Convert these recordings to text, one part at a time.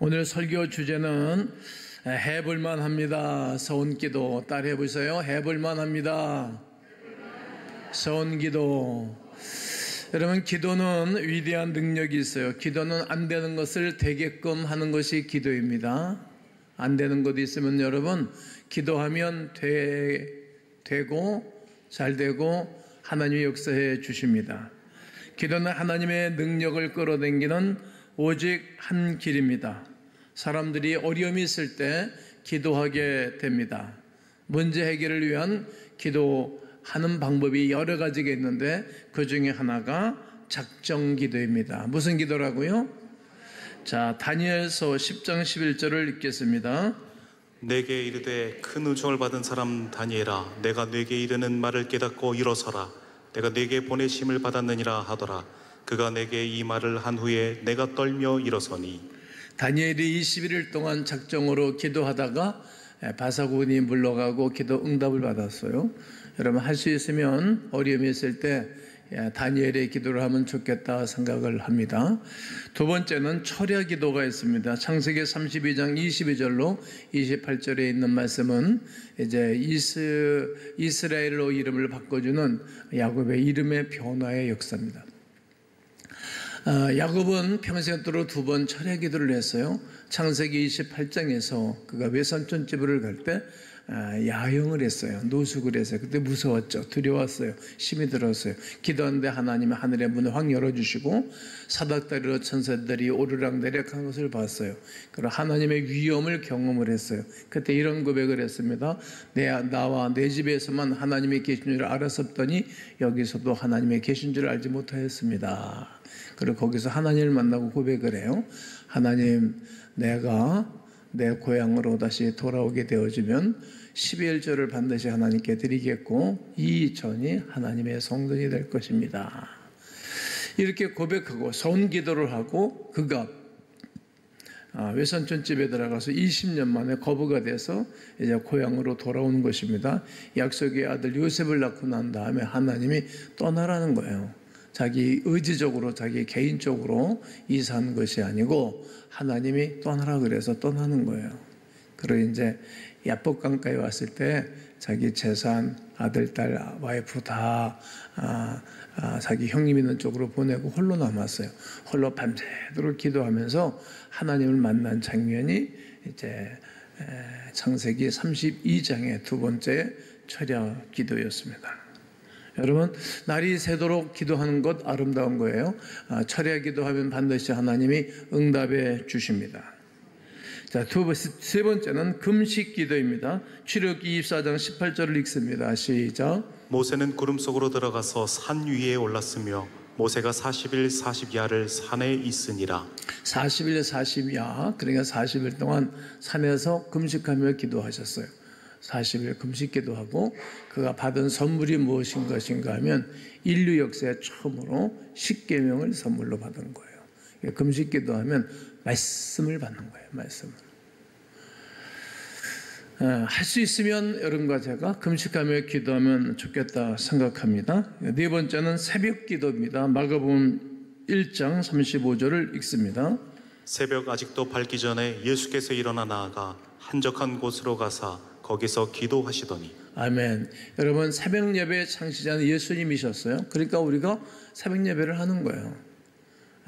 오늘 설교 주제는 해볼만 합니다. 서원기도. 따라 해보세요. 해볼만 합니다. 서원기도. 여러분, 기도는 위대한 능력이 있어요. 기도는 안 되는 것을 되게끔 하는 것이 기도입니다. 안 되는 것이 있으면 여러분, 기도하면 되고 잘 되고 하나님이 역사해 주십니다. 기도는 하나님의 능력을 끌어당기는 오직 한 길입니다. 사람들이 어려움이 있을 때 기도하게 됩니다. 문제 해결을 위한 기도하는 방법이 여러 가지가 있는데 그 중에 하나가 작정 기도입니다. 무슨 기도라고요? 자, 다니엘서 10장 11절을 읽겠습니다. 내게 이르되 큰 은총을 받은 사람 다니엘아, 내가 내게 이르는 말을 깨닫고 일어서라. 내가 내게 보내심을 받았느니라 하더라. 그가 내게 이 말을 한 후에 내가 떨며 일어서니. 다니엘이 21일 동안 작정으로 기도하다가 바사군이 물러가고 기도 응답을 받았어요. 여러분, 할 수 있으면 어려움이 있을 때 다니엘의 기도를 하면 좋겠다 생각을 합니다. 두 번째는 철야 기도가 있습니다. 창세기 32장 22절로 28절에 있는 말씀은 이제 이스라엘로 이름을 바꿔주는 야곱의 이름의 변화의 역사입니다. 야곱은 평생도록 2번 철야 기도를 했어요. 창세기 28장에서 그가 외삼촌집을 갈 때 야영을 했어요. 노숙을 했어요. 그때 무서웠죠. 두려웠어요. 힘이 들었어요. 기도하는데 하나님은 하늘의 문을 확 열어주시고 사닥다리로 천사들이 오르락내리락한 것을 봤어요. 그리고 하나님의 위엄을 경험을 했어요. 그때 이런 고백을 했습니다. 나와 내 집에서만 하나님이 계신 줄 알았었더니 여기서도 하나님이 계신 줄 알지 못하였습니다. 그리고 거기서 하나님을 만나고 고백을 해요. 하나님, 내가 내 고향으로 다시 돌아오게 되어지면 11절을 반드시 하나님께 드리겠고 이 전이 하나님의 성전이 될 것입니다. 이렇게 고백하고 서원기도를 하고 그가 외삼촌집에 들어가서 20년 만에 거부가 돼서 이제 고향으로 돌아오는 것입니다. 약속의 아들 요셉을 낳고 난 다음에 하나님이 떠나라는 거예요. 자기 의지적으로 자기 개인적으로 이사한 것이 아니고 하나님이 떠나라 그래서 떠나는 거예요. 그리고 이제 야복강가에 왔을 때 자기 재산, 아들, 딸, 와이프 다 자기 형님 있는 쪽으로 보내고 홀로 남았어요. 홀로 밤새도록 기도하면서 하나님을 만난 장면이 이제 창세기 32장의 두 번째 철야 기도였습니다. 여러분, 날이 새도록 기도하는 것 아름다운 거예요. 철야 기도하면 반드시 하나님이 응답해 주십니다. 자, 세 번째는 금식 기도입니다. 출애굽기 24장 18절을 읽습니다. 시작. 모세는 구름 속으로 들어가서 산 위에 올랐으며 모세가 40일 40야를 산에 있으니라. 40일 40야, 그러니까 40일 동안 산에서 금식하며 기도하셨어요. 40일 금식 기도하고 그가 받은 선물이 무엇인 것인가 하면 인류 역사에 처음으로 십계명을 선물로 받은 거예요. 금식 기도하면 말씀을 받는 거예요. 말씀을. 할 수 있으면 여러분과 제가 금식하며 기도하면 좋겠다 생각합니다. 네 번째는 새벽 기도입니다. 마가복음 1장 35절을 읽습니다. 새벽 아직도 밝기 전에 예수께서 일어나 나아가 한적한 곳으로 가사 거기서 기도하시더니. 아멘. 여러분, 새벽 예배의 창시자는 예수님이셨어요. 그러니까 우리가 새벽 예배를 하는 거예요.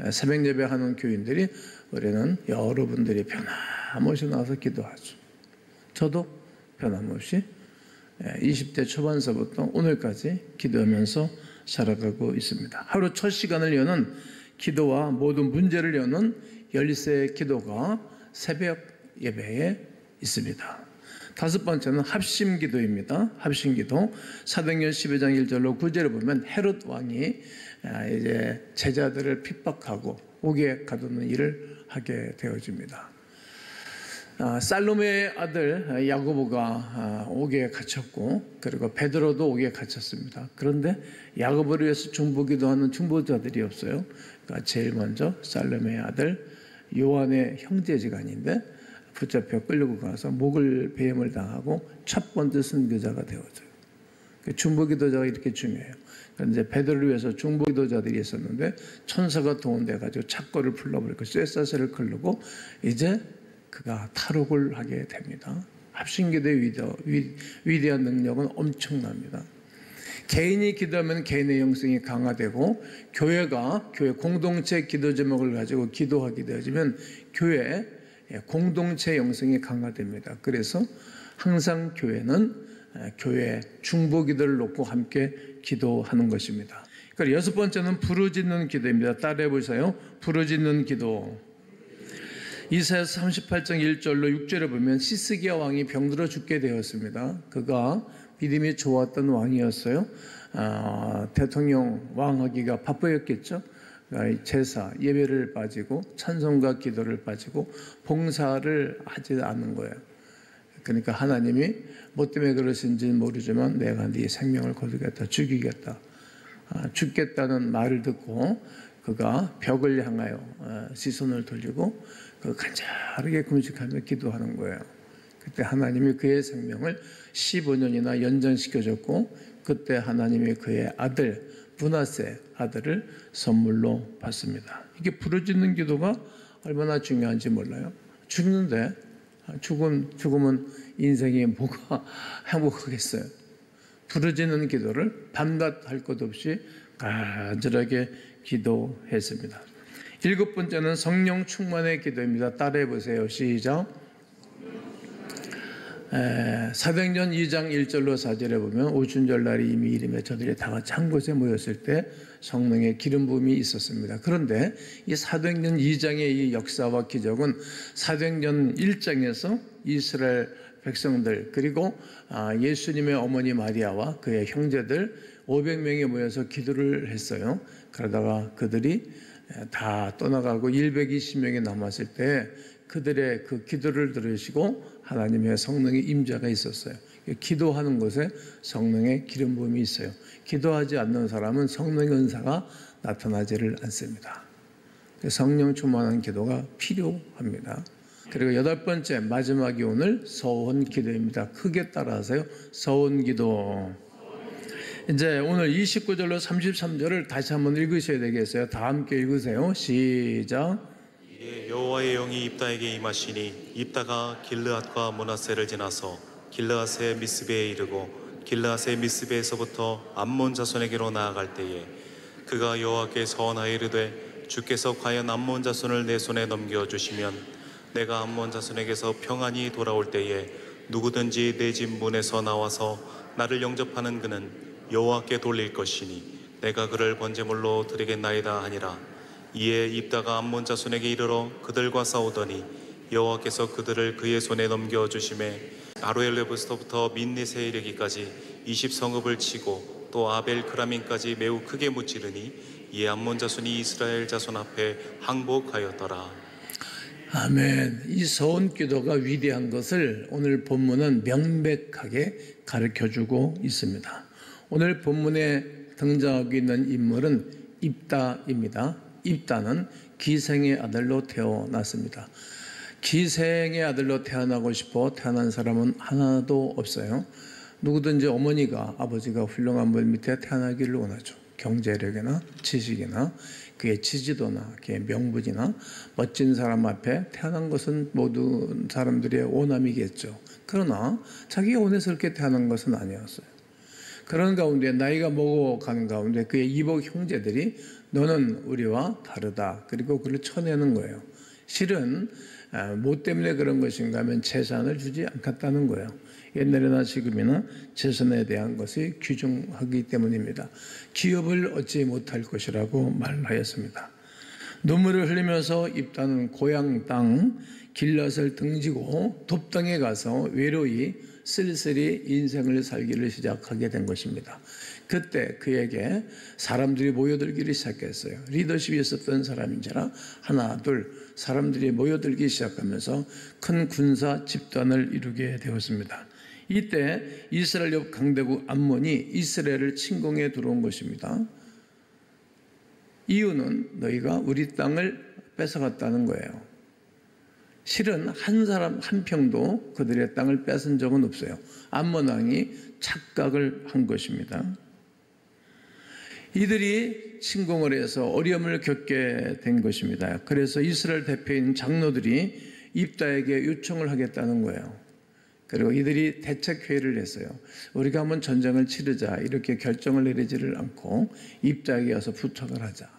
새벽 예배 하는 교인들이 우리는 여러분들이 변함없이 나와서 기도하죠. 저도 변함없이 20대 초반서부터 오늘까지 기도하면서 살아가고 있습니다. 하루 첫 시간을 여는 기도와 모든 문제를 여는 열쇠 기도가 새벽 예배에 있습니다. 다섯 번째는 합심 기도입니다. 합심 기도. 사도행전 12장 1절로 9절을 보면 헤롯 왕이 이제 제자들을 핍박하고 옥에 가두는 일을 하게 되어집니다. 살로메의 아들 야고보가 옥에 갇혔고 그리고 베드로도 옥에 갇혔습니다. 그런데 야고보를 위해서 중보기도 하는 중보자들이 없어요. 그러니까 제일 먼저 살로메의 아들 요한의 형제지간인데 붙잡혀 끌고 가서 목을 배임을 당하고 첫 번째 선교자가 되어져요. 중보기도자가 이렇게 중요해요. 이제 베드로를 위해서 중보기도자들이 있었는데 천사가 동원돼 가지고 착고를 풀러버리고 쇠사슬을 걸르고 이제 그가 탈옥을 하게 됩니다. 합심기도의 위대한 능력은 엄청납니다. 개인이 기도하면 개인의 영성이 강화되고 교회 공동체 기도 제목을 가지고 기도하게 되어지면 교회 공동체 영성이 강화됩니다. 그래서 항상 교회는 교회 중보기도를 놓고 함께 기도하는 것입니다. 그러니까 여섯 번째는 부르짖는 기도입니다. 따라해 보세요. 부르짖는 기도. 이사야서 38장 1절로 6절에 보면 시스기야 왕이 병들어 죽게 되었습니다. 그가 믿음이 좋았던 왕이었어요. 대통령 왕하기가 바쁘였겠죠. 제사, 예배를 빠지고 찬송과 기도를 빠지고 봉사를 하지 않는 거예요. 그러니까 하나님이 뭐 때문에 그러신지는 모르지만 내가 네 생명을 거두겠다, 죽이겠다, 죽겠다는 말을 듣고 그가 벽을 향하여 시선을 돌리고 그 간절하게 금식하며 기도하는 거예요. 그때 하나님이 그의 생명을 15년이나 연장시켜줬고 그때 하나님이 그의 아들 므낫세 아들을 선물로 받습니다. 이게 부르짖는 기도가 얼마나 중요한지 몰라요. 죽는데 죽으면 인생이 뭐가 행복하겠어요. 부르짖는 기도를 밤낮 할 것 없이 간절하게 기도했습니다. 일곱 번째는 성령 충만의 기도입니다. 따라해 보세요. 시작. 사도행전 2장 1절로 4절에 보면 오순절 날이 이미 이름에 저들이 다 같이 한 곳에 모였을 때 성령의 기름 부음이 있었습니다. 그런데 이 사도행전 2장의 이 역사와 기적은 사도행전 1장에서 이스라엘 백성들 그리고 예수님의 어머니 마리아와 그의 형제들 500명이 모여서 기도를 했어요. 그러다가 그들이 다 떠나가고 120명이 남았을 때 그들의 그 기도를 들으시고 하나님의 성령의 임재가 있었어요. 기도하는 곳에 성령의 기름 부음이 있어요. 기도하지 않는 사람은 성령의 은사가 나타나지를 않습니다. 성령 충만한 기도가 필요합니다. 그리고 여덟 번째 마지막이 오늘 서원 기도입니다. 크게 따라하세요. 서원 기도. 이제 오늘 29절로 33절을 다시 한번 읽으셔야 되겠어요. 다 함께 읽으세요. 시작. 여호와의 영이 입다에게 임하시니 입다가 길르앗과 므낫세를 지나서 길르앗의 미스베에 이르고 길르앗의 미스베에서부터 암몬 자손에게로 나아갈 때에 그가 여호와께 서원하여 이르되 주께서 과연 암몬 자손을 내 손에 넘겨주시면 내가 암몬 자손에게서 평안히 돌아올 때에 누구든지 내 집 문에서 나와서 나를 영접하는 그는 여호와께 돌릴 것이니 내가 그를 번제물로 드리겠나이다 하니라. 이에 입다가 암몬 자손에게 이르러 그들과 싸우더니 여호와께서 그들을 그의 손에 넘겨주심에 아로엘레부스부터 민니세에 이르기까지 20성읍을 치고 또 아벨 크라민까지 매우 크게 무찌르니 이에 암몬 자손이 이스라엘 자손 앞에 항복하였더라. 아멘. 이 서원 기도가 위대한 것을 오늘 본문은 명백하게 가르쳐주고 있습니다. 오늘 본문에 등장하고 있는 인물은 입다입니다. 입다는 기생의 아들로 태어났습니다. 기생의 아들로 태어나고 싶어 태어난 사람은 하나도 없어요. 누구든지 어머니가 아버지가 훌륭한 분 밑에 태어나기를 원하죠. 경제력이나 지식이나 그의 지지도나 그의 명분이나 멋진 사람 앞에 태어난 것은 모든 사람들의 원함이겠죠. 그러나 자기가 원해서 그렇게 태어난 것은 아니었어요. 그런 가운데 나이가 먹어가는 가운데 그의 이복 형제들이 너는 우리와 다르다. 그리고 그를 쳐내는 거예요. 실은 뭐 때문에 그런 것인가 하면 재산을 주지 않겠다는 거예요. 옛날이나 지금이나 재산에 대한 것이 귀중하기 때문입니다. 기업을 얻지 못할 것이라고 말하였습니다. 눈물을 흘리면서 입다는 고향 땅 길앗을 등지고 돕당에 가서 외로이 쓸쓸히 인생을 살기를 시작하게 된 것입니다. 그때 그에게 사람들이 모여들기를 시작했어요. 리더십이 있었던 사람인지라 하나 둘 사람들이 모여들기 시작하면서 큰 군사 집단을 이루게 되었습니다. 이때 이스라엘 옆 강대국 암몬이 이스라엘을 침공해 들어온 것입니다. 이유는 너희가 우리 땅을 뺏어갔다는 거예요. 실은 한 사람 한 평도 그들의 땅을 뺏은 적은 없어요. 암몬 왕이 착각을 한 것입니다. 이들이 침공을 해서 어려움을 겪게 된 것입니다. 그래서 이스라엘 대표인 장로들이 입다에게 요청을 하겠다는 거예요. 그리고 이들이 대책회의를 했어요. 우리가 한번 전쟁을 치르자 이렇게 결정을 내리지를 않고 입다에게 와서 부탁을 하자.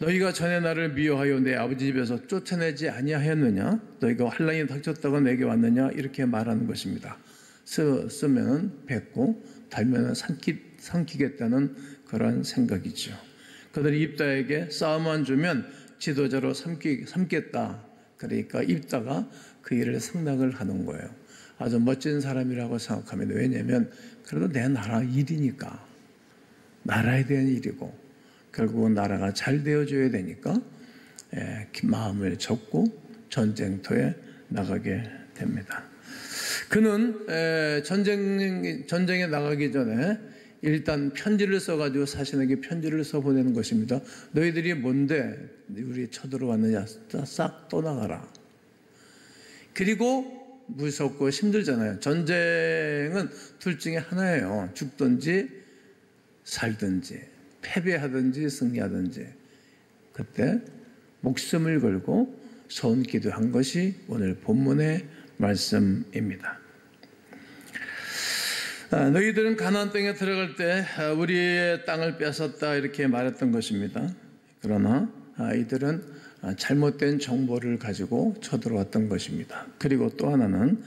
너희가 전에 나를 미워하여 내 아버지 집에서 쫓아내지 아니하였느냐? 너희가 환난이 닥쳤다고 내게 왔느냐? 이렇게 말하는 것입니다. 쓰면 뱉고 달면 삼키겠다는 그런 생각이죠. 그들이 입다에게 싸움만 주면 지도자로 삼겠다. 그러니까 입다가 그 일을 승낙을 하는 거예요. 아주 멋진 사람이라고 생각합니다. 왜냐하면 그래도 내 나라 일이니까, 나라에 대한 일이고 결국은 나라가 잘 되어줘야 되니까 마음을 접고 전쟁터에 나가게 됩니다. 그는 전쟁에 나가기 전에 일단 편지를 써가지고 사신에게 편지를 써보내는 것입니다. 너희들이 뭔데 우리 쳐들어왔느냐? 싹 떠나가라. 그리고 무섭고 힘들잖아요. 전쟁은 둘 중에 하나예요. 죽든지 살든지, 패배하든지 승리하든지. 그때 목숨을 걸고 소원 기도한 것이 오늘 본문의 말씀입니다. 너희들은 가나안 땅에 들어갈 때 우리의 땅을 뺏었다 이렇게 말했던 것입니다. 그러나 이들은 잘못된 정보를 가지고 쳐들어왔던 것입니다. 그리고 또 하나는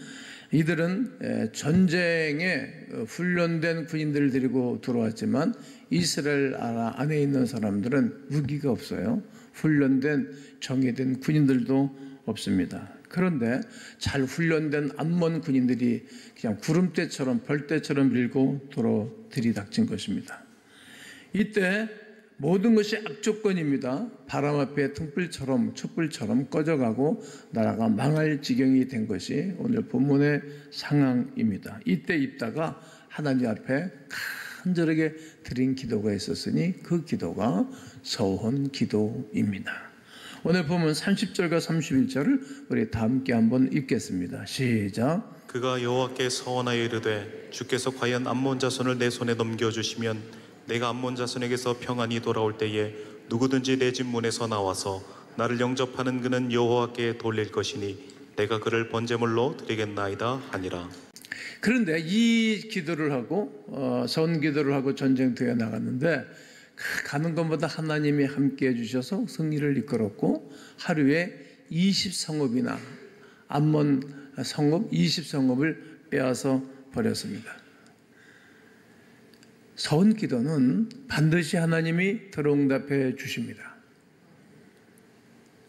이들은 전쟁에 훈련된 군인들을 데리고 들어왔지만 이스라엘 안에 있는 사람들은 무기가 없어요. 훈련된 정예된 군인들도 없습니다. 그런데 잘 훈련된 암몬 군인들이 그냥 구름대처럼 벌떼처럼 밀고 들이닥친 것입니다. 이때 모든 것이 악조건입니다. 바람 앞에 등불처럼 촛불처럼 꺼져가고 나라가 망할 지경이 된 것이 오늘 본문의 상황입니다. 이때 입다가 하나님 앞에 간절하게 드린 기도가 있었으니 그 기도가 서원 기도입니다. 오늘 보면 30절과 31절을 우리 다 함께 한번 읽겠습니다. 시작. 그가 여호와께 서원하여 이르되 주께서 과연 암몬 자손을 내 손에 넘겨주시면 내가 암몬 자손에게서 평안히 돌아올 때에 누구든지 내 집 문에서 나와서 나를 영접하는 그는 여호와께 돌릴 것이니 내가 그를 번제물로 드리겠나이다 하니라. 그런데 이 기도를 하고 서원 기도를 하고 전쟁터에 나갔는데 가는 것보다 하나님이 함께해 주셔서 승리를 이끌었고 하루에 20성읍이나 암몬 성읍 20성읍을 빼앗아 버렸습니다. 서원 기도는 반드시 하나님이 들어응답해 주십니다.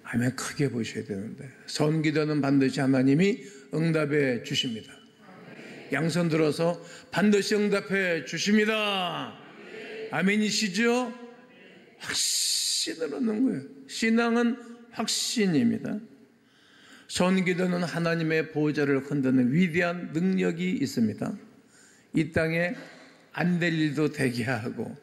아멘. 크게 보셔야 되는데 서원 기도는 반드시 하나님이 응답해 주십니다. 양손 들어서 반드시 응답해 주십니다. 아멘이시죠? 확신을 얻는 거예요. 신앙은 확신입니다. 서원 기도는 하나님의 보호자를 흔드는 위대한 능력이 있습니다. 이 땅에 안 될 일도 되게 하고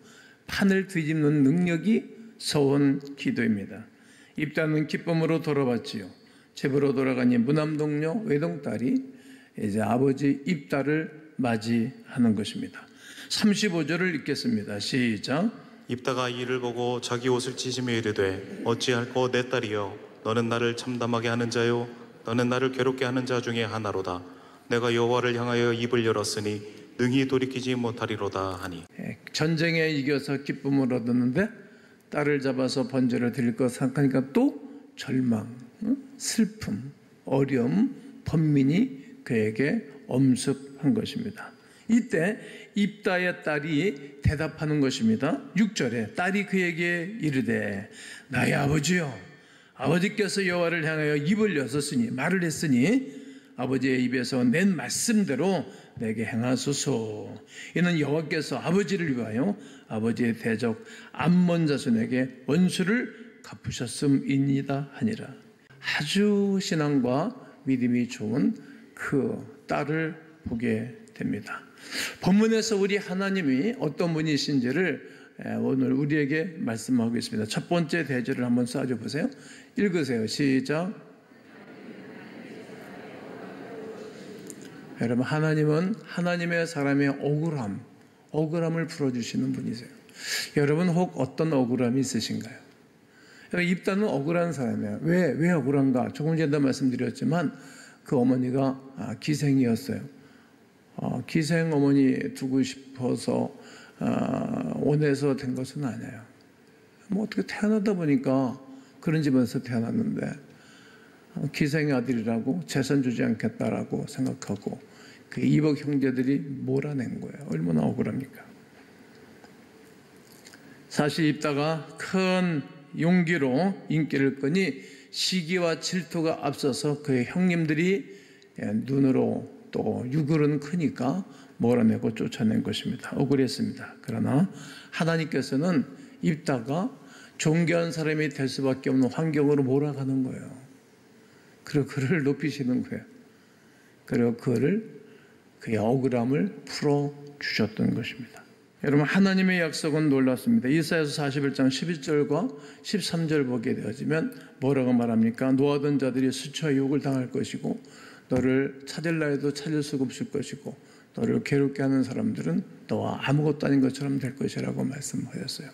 판을 뒤집는 능력이 서원 기도입니다. 입다는 기쁨으로 돌아왔지요. 집으로 돌아가니 무남동녀 외동딸이 이제 아버지 입다를 맞이하는 것입니다. 35절을 읽겠습니다. 시작. 입다가 이를 보고 자기 옷을 찢으며 이르되 어찌할꼬 내 딸이여 너는 나를 참담하게 하는 자요 너는 나를 괴롭게 하는 자 중에 하나로다. 내가 여호와를 향하여 입을 열었으니 능히 돌이키지 못하리로다 하니. 전쟁에 이겨서 기쁨을 얻었는데 딸을 잡아서 번제를 드릴 것 생각하니까 또 절망, 슬픔, 어려움, 번민이 그에게 엄습한 것입니다. 이때 입다의 딸이 대답하는 것입니다. 6절에 딸이 그에게 이르되 나의 아버지여 아버지께서 여호와를 향하여 입을 여셨으니 말을 했으니 아버지의 입에서 낸 말씀대로 내게 행하소서. 이는 여호와께서 아버지를 위하여 아버지의 대적 암몬 자손에게 원수를 갚으셨음이니이다 하니라. 아주 신앙과 믿음이 좋은 그 딸을 보게 됩니다. 본문에서 우리 하나님이 어떤 분이신지를 오늘 우리에게 말씀하고 있습니다. 첫 번째 대절을 한번 써줘 보세요. 읽으세요. 시작. 여러분, 하나님은 하나님의 사람의 억울함을 풀어주시는 분이세요. 여러분 혹 어떤 억울함이 있으신가요? 입다는 억울한 사람이에요. 왜 억울한가? 조금 전에 말씀드렸지만 그 어머니가 기생이었어요. 기생 어머니 두고 싶어서 원해서 된 것은 아니에요. 뭐 어떻게 태어나다 보니까 그런 집에서 태어났는데 기생의 아들이라고 재산 주지 않겠다라고 생각하고 그 이복 형제들이 몰아낸 거예요. 얼마나 억울합니까? 사실 입다가 큰 용기로 인기를 끄니 시기와 질투가 앞서서 그의 형님들이 눈으로 또 유골은 크니까 몰아내고 쫓아낸 것입니다. 억울했습니다. 그러나 하나님께서는 입다가 존귀한 사람이 될 수밖에 없는 환경으로 몰아가는 거예요. 그리고 그를 높이시는 거예요. 그리고 그의 억울함을 풀어주셨던 것입니다. 여러분, 하나님의 약속은 놀랍습니다. 이사야서 41장 11절과 13절 보게 되어지면 뭐라고 말합니까? 노하던 자들이 수치와 유혹을 당할 것이고 너를 찾으려 해도 찾을 수가 없을 것이고 너를 괴롭게 하는 사람들은 너와 아무것도 아닌 것처럼 될 것이라고 말씀하셨어요.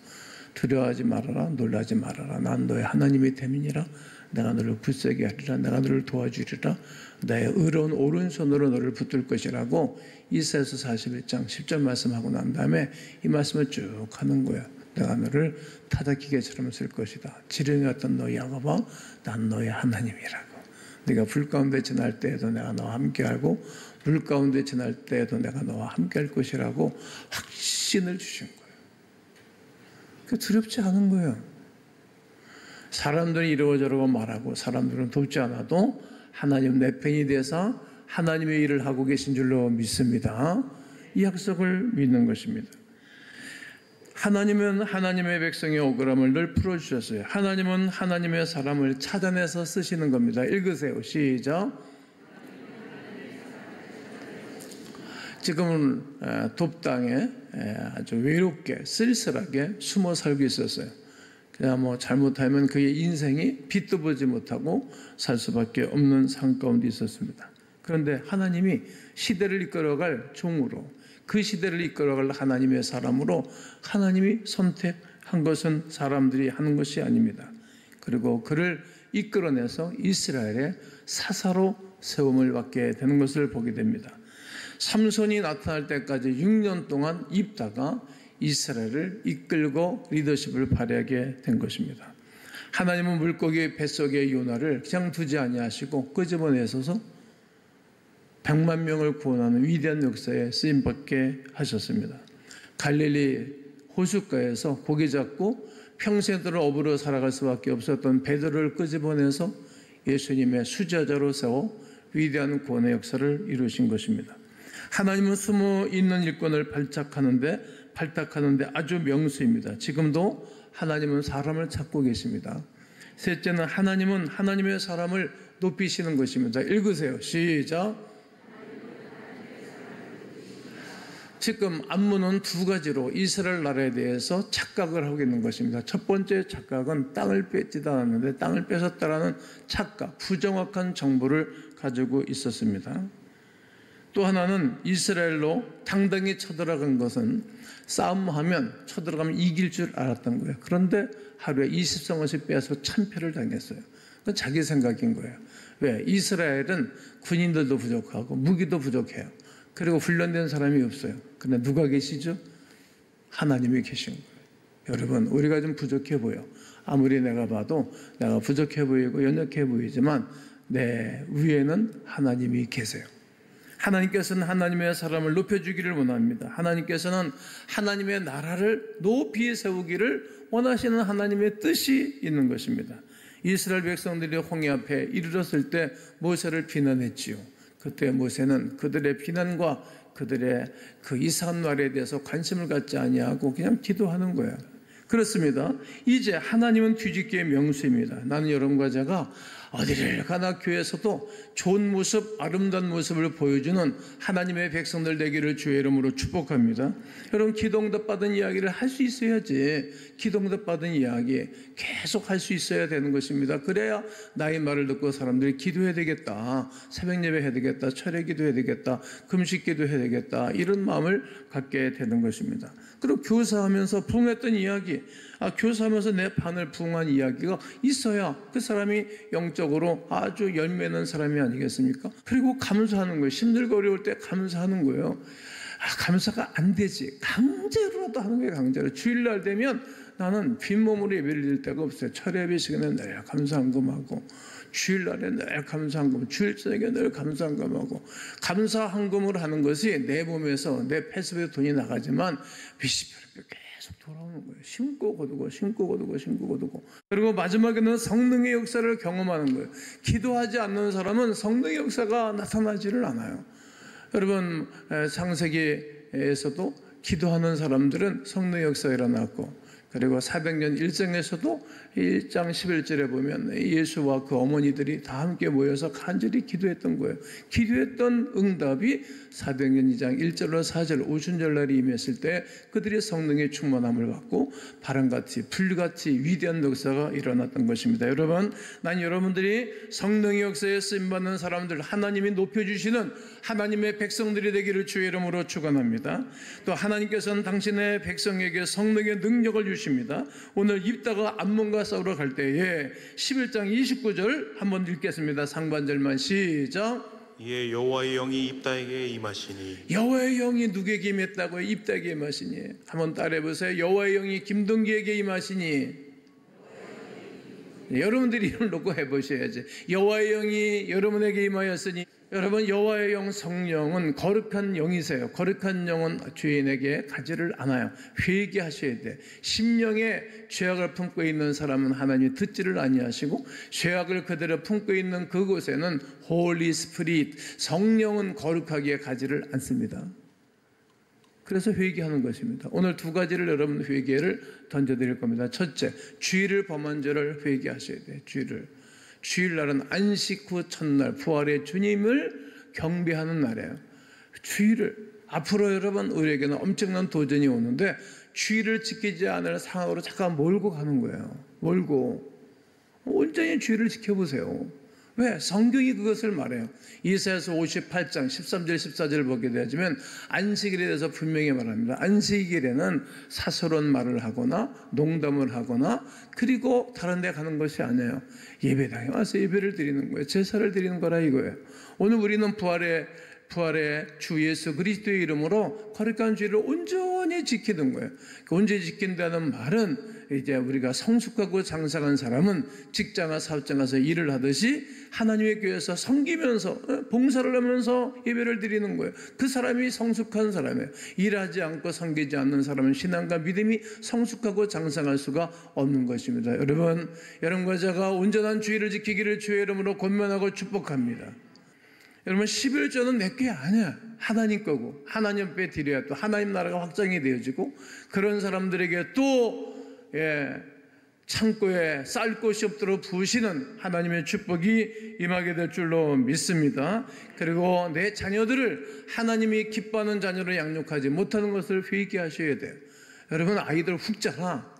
두려워하지 말아라, 놀라지 말아라. 난 너의 하나님이 됨이니라. 내가 너를 굳세게 하리라. 내가 너를 도와주리라. 나의 의로운 오른손으로 너를 붙들 것이라고 이사야서 41장 10절 말씀하고 난 다음에 이 말씀을 쭉 하는 거예요. 내가 너를 타닥기계처럼 쓸 것이다. 지령이 어떤 너희 야곱아, 난 너의 하나님이라고. 네가 불 가운데 지날 때에도 내가 너와 함께하고 물 가운데 지날 때에도 내가 너와 함께할 것이라고 확신을 주신 거예요. 두렵지 않은 거예요. 사람들이 이러고저러고 말하고 사람들은 돕지 않아도 하나님 내 편이 돼서 하나님의 일을 하고 계신 줄로 믿습니다. 이 약속을 믿는 것입니다. 하나님은 하나님의 백성의 억울함을 늘 풀어주셨어요. 하나님은 하나님의 사람을 찾아내서 쓰시는 겁니다. 읽으세요. 시작. 지금은 돕당에 아주 외롭게 쓸쓸하게 숨어 살고 있었어요. 그냥 뭐 잘못하면 그의 인생이 빛도 보지 못하고 살 수밖에 없는 상황 가운데 있었습니다. 그런데 하나님이 시대를 이끌어갈 종으로, 그 시대를 이끌어갈 하나님의 사람으로 하나님이 선택한 것은 사람들이 하는 것이 아닙니다. 그리고 그를 이끌어내서 이스라엘의 사사로 세움을 받게 되는 것을 보게 됩니다. 삼손이 나타날 때까지 6년 동안 입다가 이스라엘을 이끌고 리더십을 발휘하게 된 것입니다. 하나님은 물고기 뱃속의 요나를 그냥 두지 아니하시고 끄집어내셔서 100만 명을 구원하는 위대한 역사에 쓰임받게 하셨습니다. 갈릴리 호숫가에서 고기 잡고 평생도록 어부로 살아갈 수밖에 없었던 베드로를 끄집어내서 예수님의 수제자로 세워 위대한 구원의 역사를 이루신 것입니다. 하나님은 숨어 있는 일꾼을 발탁하는데 아주 명수입니다. 지금도 하나님은 사람을 찾고 계십니다. 셋째는 하나님은 하나님의 사람을 높이시는 것입니다. 읽으세요. 시작. 지금 암문은 두 가지로 이스라엘 나라에 대해서 착각을 하고 있는 것입니다. 첫 번째 착각은 땅을 뺏지도 않았는데 땅을 뺏었다라는 착각, 부정확한 정보를 가지고 있었습니다. 또 하나는 이스라엘로 당당히 쳐들어간 것은 싸움하면 쳐들어가면 이길 줄 알았던 거예요. 그런데 하루에 20성원씩 빼서 참패를 당했어요. 그건 자기 생각인 거예요. 왜? 이스라엘은 군인들도 부족하고 무기도 부족해요. 그리고 훈련된 사람이 없어요. 그런데 누가 계시죠? 하나님이 계신 거예요. 여러분, 우리가 좀 부족해 보여. 아무리 내가 봐도 내가 부족해 보이고 연약해 보이지만 내 위에는 하나님이 계세요. 하나님께서는 하나님의 사람을 높여주기를 원합니다. 하나님께서는 하나님의 나라를 높이 세우기를 원하시는 하나님의 뜻이 있는 것입니다. 이스라엘 백성들이 홍해 앞에 이르렀을 때 모세를 비난했지요. 그때 모세는 그들의 비난과 그들의 그 이상한 말에 대해서 관심을 갖지 아니하고 그냥 기도하는 거예요. 그렇습니다. 이제 하나님은 뒤집기의 명수입니다. 나는 여러분과 제가 어디를 가나 교회에서도 좋은 모습, 아름다운 모습을 보여주는 하나님의 백성들 되기를 주의 이름으로 축복합니다. 여러분, 기도응답 받은 이야기를 할 수 있어야지. 기도응답 받은 이야기 계속 할 수 있어야 되는 것입니다. 그래야 나의 말을 듣고 사람들이 기도해야 되겠다, 새벽 예배 해야 되겠다, 철야 기도해야 되겠다, 금식 기도해야 되겠다, 이런 마음을 갖게 되는 것입니다. 그리고 교사하면서 부응했던 이야기, 교사하면서 내 반을 부응한 이야기가 있어야 그 사람이 영적으로 아주 열매는 사람이 아니겠습니까? 그리고 감사하는 거예요. 힘들고 어려울 때 감사하는 거예요. 감사가 안 되지. 강제로라도 하는 거예요. 강제로. 주일날 되면 나는 빈몸으로 예배를 드릴 데가 없어요. 철야예배 시간에 늘 감사한금하고, 주일날에 늘 감사한금, 주일 저녁에 늘 감사한금하고, 감사한금을 하는 것이 내 몸에서, 내 폐습에 돈이 나가지만 비시별하게 계속 돌아오는 거예요. 심고 거두고, 심고 거두고, 심고 거두고. 그리고 마지막에는 성령의 역사를 경험하는 거예요. 기도하지 않는 사람은 성령의 역사가 나타나지를 않아요. 여러분, 창세기에서도 기도하는 사람들은 성령의 역사가 일어났고, 그리고 사백년 일정에서도 1장 11절에 보면 예수와 그 어머니들이 다 함께 모여서 간절히 기도했던 거예요. 기도했던 응답이 사백년 2장 1절로 4절 오순절날이 임했을 때 그들이 성령의 충만함을 받고 바람같이 불같이 위대한 역사가 일어났던 것입니다. 여러분, 난 여러분들이 성령의 역사에 쓰임받는 사람들, 하나님이 높여주시는 하나님의 백성들이 되기를 주의 이름으로 축원합니다. 또 하나님께서는 당신의 백성에게 성령의 능력을 주십니다. 오늘 입다가 암몬과 싸우러 갈 때에 11장 29절 한번 읽겠습니다. 상반절만 시작. 이에 여호와의 영이 입다에게 임하시니. 여호와의 영이 누구에게 임했다고요? 입다에게 임하시니. 한번 따라해 보세요. 여호와의 영이 김동기에게 임하시니. 여러분들이 이걸 놓고 해보셔야지. 여호와의 영이 여러분에게 임하였으니. 여러분, 여호와의 영 성령은 거룩한 영이세요. 거룩한 영은 죄인에게 가지를 않아요. 회개하셔야 돼. 심령에 죄악을 품고 있는 사람은 하나님이 듣지를 아니하시고, 죄악을 그대로 품고 있는 그곳에는 홀리 스피릿, 성령은 거룩하게 가지를 않습니다. 그래서 회개하는 것입니다. 오늘 두 가지를 여러분 회개를 던져드릴 겁니다. 첫째, 주일을 범한 죄를 회개하셔야 돼요. 주일날은 안식 후 첫날 부활의 주님을 경배하는 날이에요. 주일을, 앞으로 여러분 우리에게는 엄청난 도전이 오는데 주일을 지키지 않을 상황으로 잠깐 몰고 가는 거예요. 몰고 온전히 주일을 지켜보세요. 왜? 성경이 그것을 말해요. 이사야서 58장 13절 14절을 보게 되면 안식일에 대해서 분명히 말합니다. 안식일에는 사소한 말을 하거나 농담을 하거나 그리고 다른 데 가는 것이 아니에요. 예배당에 와서 예배를 드리는 거예요. 제사를 드리는 거라 이거예요. 오늘 우리는 부활의 주 예수 그리스도의 이름으로 거룩한 주일을 온전히 지키는 거예요. 온전히 지킨다는 말은 이제 우리가 성숙하고 장성한 사람은 직장과 사업장 가서 일을 하듯이 하나님의 교회에서 섬기면서 봉사를 하면서 예배를 드리는 거예요. 그 사람이 성숙한 사람이에요. 일하지 않고 섬기지 않는 사람은 신앙과 믿음이 성숙하고 장성할 수가 없는 것입니다. 여러분과 제가 온전한 주일을 지키기를 주의 이름으로 권면하고 축복합니다. 여러분, 11조는 내 게 아니야. 하나님 거고 하나님 앞에 드려야 또 하나님 나라가 확장이 되어지고, 그런 사람들에게 또 창고에 쌀 곳이 없도록 부으시는 하나님의 축복이 임하게 될 줄로 믿습니다. 그리고 내 자녀들을 하나님이 기뻐하는 자녀로 양육하지 못하는 것을 회개하셔야 돼요. 여러분, 아이들 훅 자라.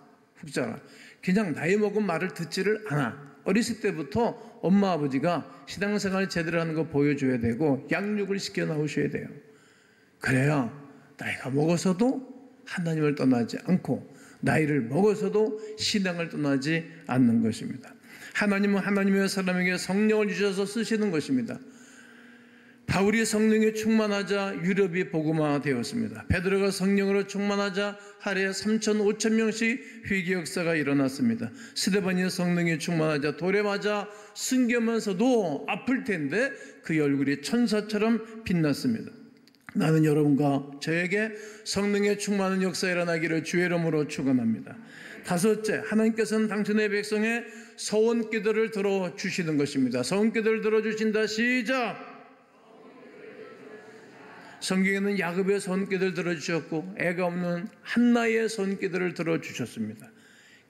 그냥 나이 먹은 말을 듣지를 않아. 어렸을 때부터 엄마 아버지가 신앙생활 제대로 하는 거 보여줘야 되고 양육을 시켜 나오셔야 돼요. 그래야 나이가 먹어서도 하나님을 떠나지 않고 나이를 먹어서도 신앙을 떠나지 않는 것입니다. 하나님은 하나님의 사람에게 성령을 주셔서 쓰시는 것입니다. 바울이 성령에 충만하자 유럽이 복음화 되었습니다. 베드로가 성령으로 충만하자 하루에 3천 5천 명씩 회개 역사가 일어났습니다. 스데반이 성령에 충만하자 돌에 맞아 숨기면서도 아플 텐데 그 얼굴이 천사처럼 빛났습니다. 나는 여러분과 저에게 성령에 충만한 역사 일어나기를 주의 이름으로 축원합니다. 다섯째, 하나님께서는 당신의 백성의 서원 기도를 들어주시는 것입니다. 서원 기도를 들어주신다. 시작. 성경에는 야곱의 손기도를 들어주셨고 애가 없는 한나의 손기도를 들어주셨습니다.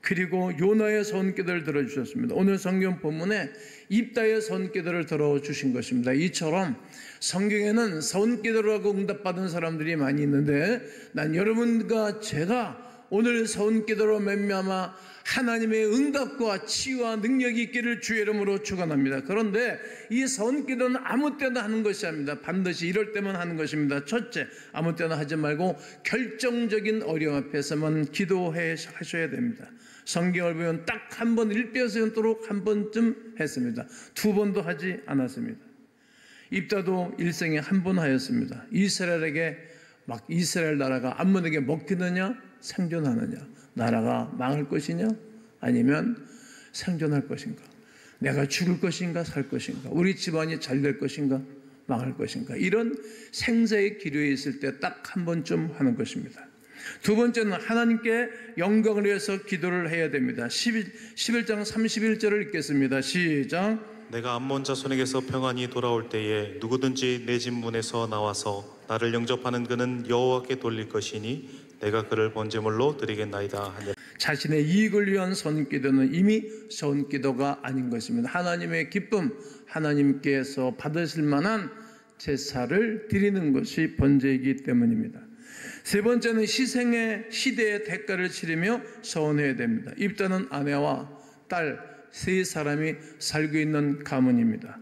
그리고 요나의 손기도를 들어주셨습니다. 오늘 성경 본문에 입다의 손기도를 들어주신 것입니다. 이처럼 성경에는 손기도라고 응답받은 사람들이 많이 있는데, 난 여러분과 제가 오늘 손기도로 말미암아 하나님의 응답과 치유와 능력이 있기를 주의 이름으로 축원합니다. 그런데 이 손기도는 아무 때나 하는 것이 아닙니다. 반드시 이럴 때만 하는 것입니다. 첫째, 아무 때나 하지 말고 결정적인 어려움 앞에서만 기도해 하셔야 됩니다. 성경을 보면 딱 한 번 일뼈세운도록 한 번쯤 했습니다. 두 번도 하지 않았습니다. 입다도 일생에 한 번 하였습니다. 이스라엘에게 막 이스라엘 나라가 암몬에게 먹히느냐 생존하느냐, 나라가 망할 것이냐 아니면 생존할 것인가, 내가 죽을 것인가 살 것인가, 우리 집안이 잘 될 것인가 망할 것인가, 이런 생사의 기로에 있을 때 딱 한 번쯤 하는 것입니다. 두 번째는 하나님께 영광을 위해서 기도를 해야 됩니다. 11장 31절을 읽겠습니다. 시작. 내가 암몬 자손에게서 평안히 돌아올 때에 누구든지 내 집 문에서 나와서 나를 영접하는 그는 여호와께 돌릴 것이니 내가 그를 번제물로 드리겠나이다 하니라. 자신의 이익을 위한 손기도는 이미 손기도가 아닌 것입니다. 하나님의 기쁨, 하나님께서 받으실 만한 제사를 드리는 것이 번제이기 때문입니다. 세 번째는 희생의 시대의 대가를 치르며 서원해야 됩니다. 입다는 아내와 딸 세 사람이 살고 있는 가문입니다.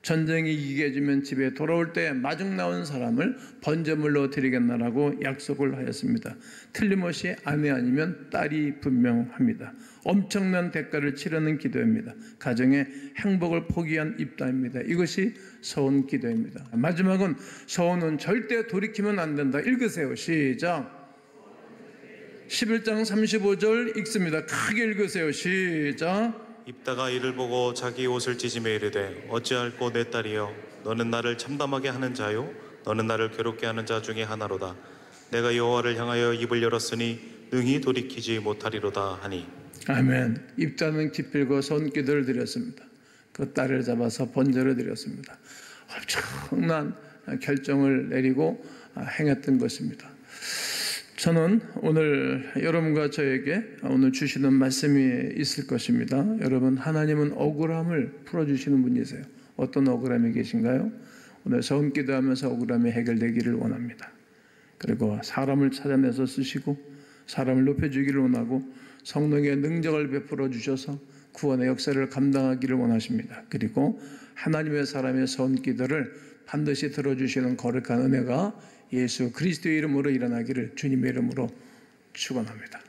전쟁이 이기게 되면 집에 돌아올 때 마중 나온 사람을 번제물로 드리겠나라고 약속을 하였습니다. 틀림없이 아내 아니면 딸이 분명합니다. 엄청난 대가를 치르는 기도입니다. 가정의 행복을 포기한 입다입니다. 이것이 서원 기도입니다. 마지막은 서원은 절대 돌이키면 안 된다. 읽으세요. 시작. 11장 35절 읽습니다. 크게 읽으세요. 시작. 입다가 이를 보고 자기 옷을 찢으며 이르되 어찌할꼬 내 딸이여, 너는 나를 참담하게 하는 자요, 너는 나를 괴롭게 하는 자 중에 하나로다. 내가 여호와를 향하여 입을 열었으니 능히 돌이키지 못하리로다 하니. 아멘. 입다는 기필고 손기도를 드렸습니다. 그 딸을 잡아서 번제를 드렸습니다. 엄청난 결정을 내리고 행했던 것입니다. 저는 오늘 여러분과 저에게 오늘 주시는 말씀이 있을 것입니다. 여러분, 하나님은 억울함을 풀어주시는 분이세요. 어떤 억울함이 계신가요? 오늘 손기도하면서 억울함이 해결되기를 원합니다. 그리고 사람을 찾아내서 쓰시고 사람을 높여주기를 원하고 성령의 능력을 베풀어 주셔서 구원의 역사를 감당하기를 원하십니다. 그리고 하나님의 사람의 손기도를 반드시 들어주시는 거룩한 은혜가 예수 그리스도의 이름으로 일어나기를 주님의 이름으로 축원합니다.